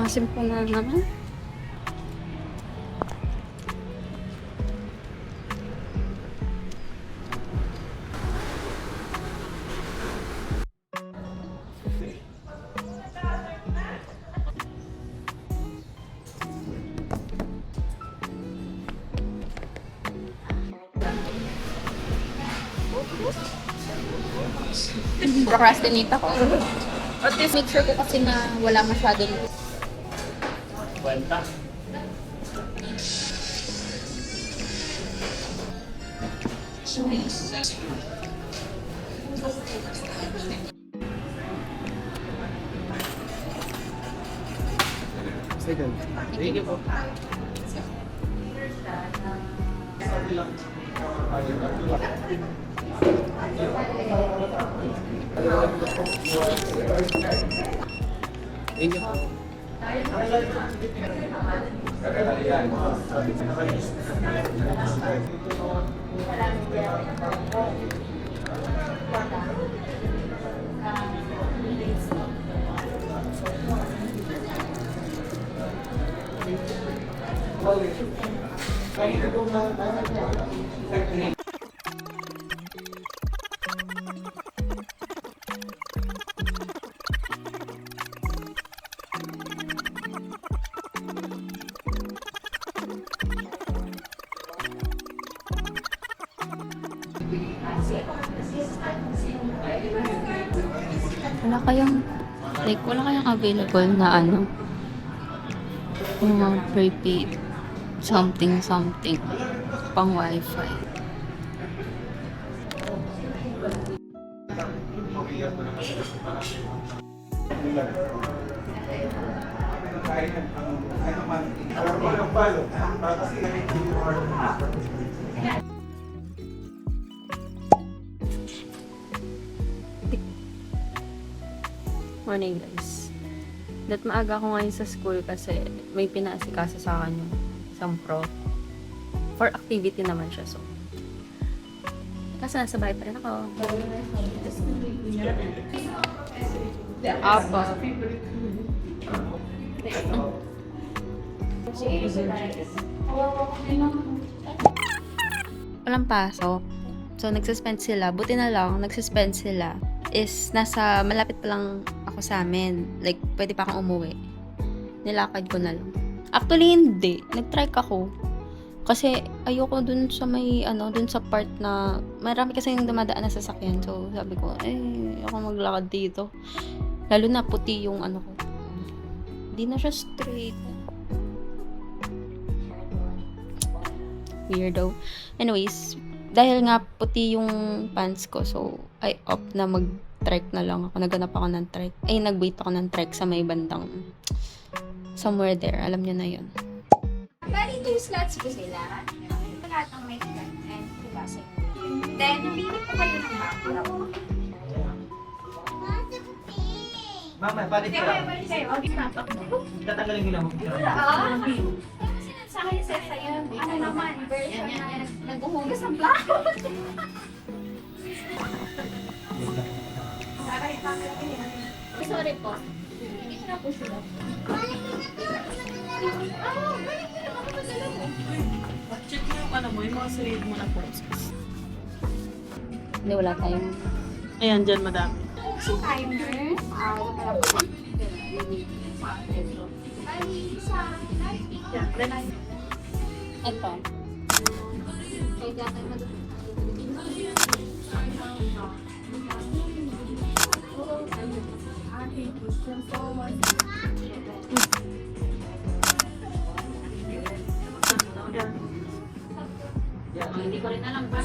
Masimpo na naman. Procrastinate ako. At least make sure ko kasi na wala masyadong Kwenta. Second. Thank you po. Thank you po. wala kayang available na ano, mga prepaid something pang wifi. Morning guys. That maaga ako ngayon sa school kasi may pinaasikaso sa akin yung isang prof. For activity naman siya, so. Kasi nasa bahay pa rin ako. Apa. Walang pasok. So, nagsuspend sila. Buti na lang, nagsuspend sila. Is nasa malapit pa lang ako sa amin. Like, pwede pa akong umuwi. Nilakad ko na lang. Actually, hindi. Nag-trike ako. Kasi ayoko dun sa may, dun sa part na marami kasi yung dumadaan na sasakyan. So, sabi ko, ako maglakad dito. Lalo na puti yung ko. Hindi na siya straight. Weirdo. Anyways, dahil nga puti yung pants ko, so I opt na mag-trek na lang ako. Naghanap ako ng trek. Nag-wait ako ng trek sa may bandang somewhere there. Alam niyo na yun. Bali, 2 slots po sila. Lahat ng may slot and ibasa. Then, namili po kayo ng background. Mama, balik Hindi, ka. balik kayo. Okay, mapak mo. Tatanggalin ko lang mo. Kasi sa akin sa sa'yo, naman, version na naghuhugas ng plato. Sorry po. Hindi ko na po sila. Balik ko na ako madala mo. Check mo yung yung mga sarili mo na process. Hindi, wala tayong... Ayan, dyan madami. Si timer, wala po. Bali, sa Ito. kaya dati Hindi ko rin alam pa.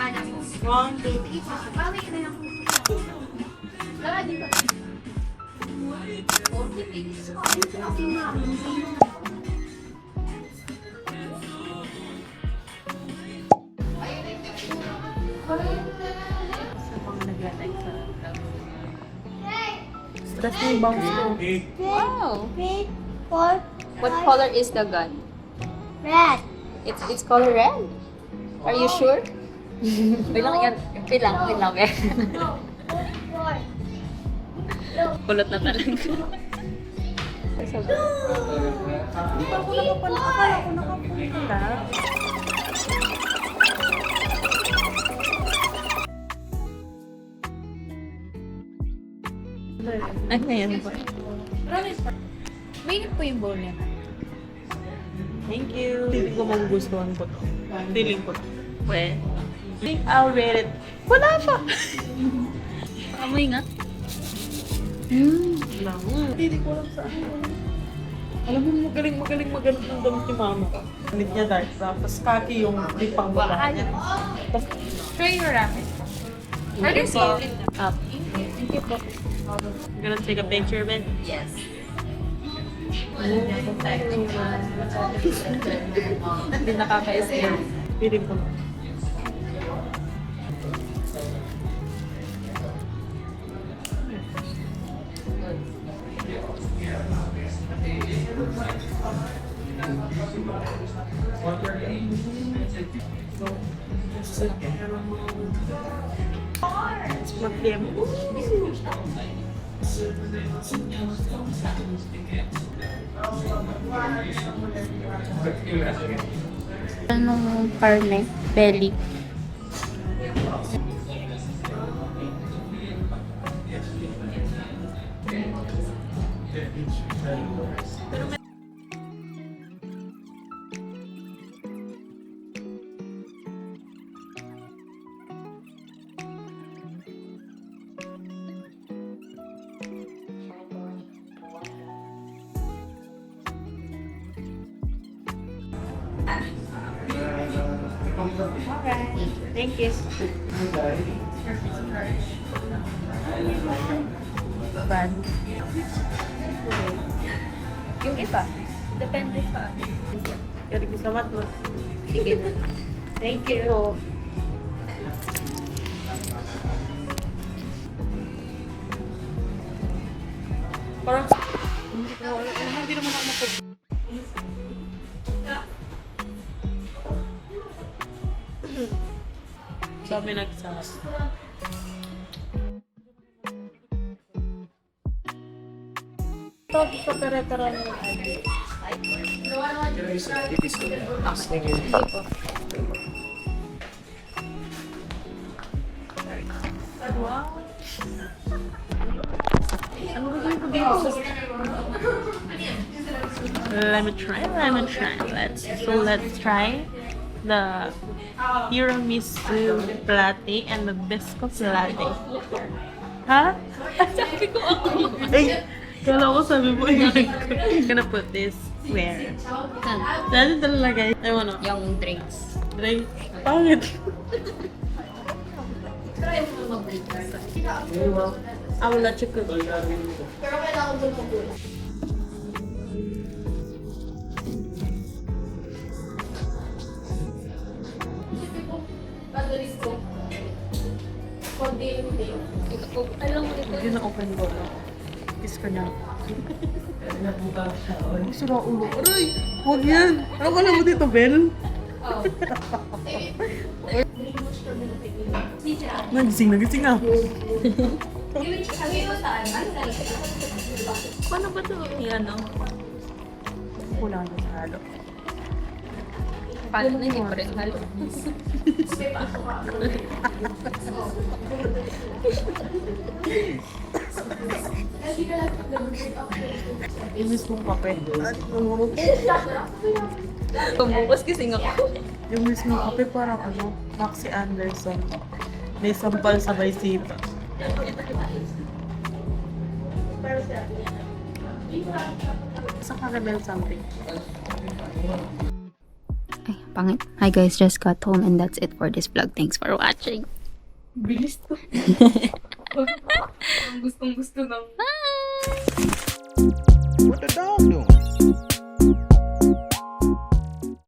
anak mo. 1, 2, Bawi na lang. Wala din ba? 40 minutes ko. sa mga nag-like sa stress na yung bounce ko. Wow! Red, four, What color is the gun? red. It's color red. Are you sure? Bilang yan. Bilang eh. Kulot na talaga. Ako nakapala, akala ko nakapunta. Ano yan po? Mainit po yung bowl niya. Thank you. Feeling ko magugustuhan ko to. Feeling ko to. Well, I think I'll rate it. Wala pa! amoy nga. Feeling ko lang sa ano. Alam mo, magaling ang damit ni mama. Damit niya dark. Tapos kaki yung lipang baba niya. Tapos, Try your ramen. Are they solid? Up. Thank you po. I'm gonna take a picture of it. Yes. Hindi nakaka-escape. Feeling ko. Let's put them. Anong karne? Belly. Thank you. Bad. Yung iba, depende pa. Kaya ko sa mat mo. Sige na. Thank you. Parang, hindi naman ako mapag... Sabi nagsas. Tapos sa tara-tara ng Wow. Ano ba yung dito? Let me try. Let's try the tiramisu latte and the biscuit latte. Ha? Sabi ko ako. Ay! Kala ko sabi mo yun. Gonna put this where? Dati talaga. I wanna. Yung drinks. Drink. Pangit. I will let you cook. Hindi na open door na. Kiss ko niya. Gusto na ulo. Aray! Huwag yan! Ano ka mo dito, Bel? Nagising ako. Paano ba ito? Yan, no? Wala na sa halo. Paano na hindi pa rin halo? Inis mong kape. Pumukos kasi nga ako. Yung mismong kape parang ano, Maxi Anderson. May sampal sabay sipa. Sa caramel something. Ay, pangit. Hi guys, just got home and that's it for this vlog. Thanks for watching. Bilis to. Gustong-gusto ng... Bye! What the dog doing?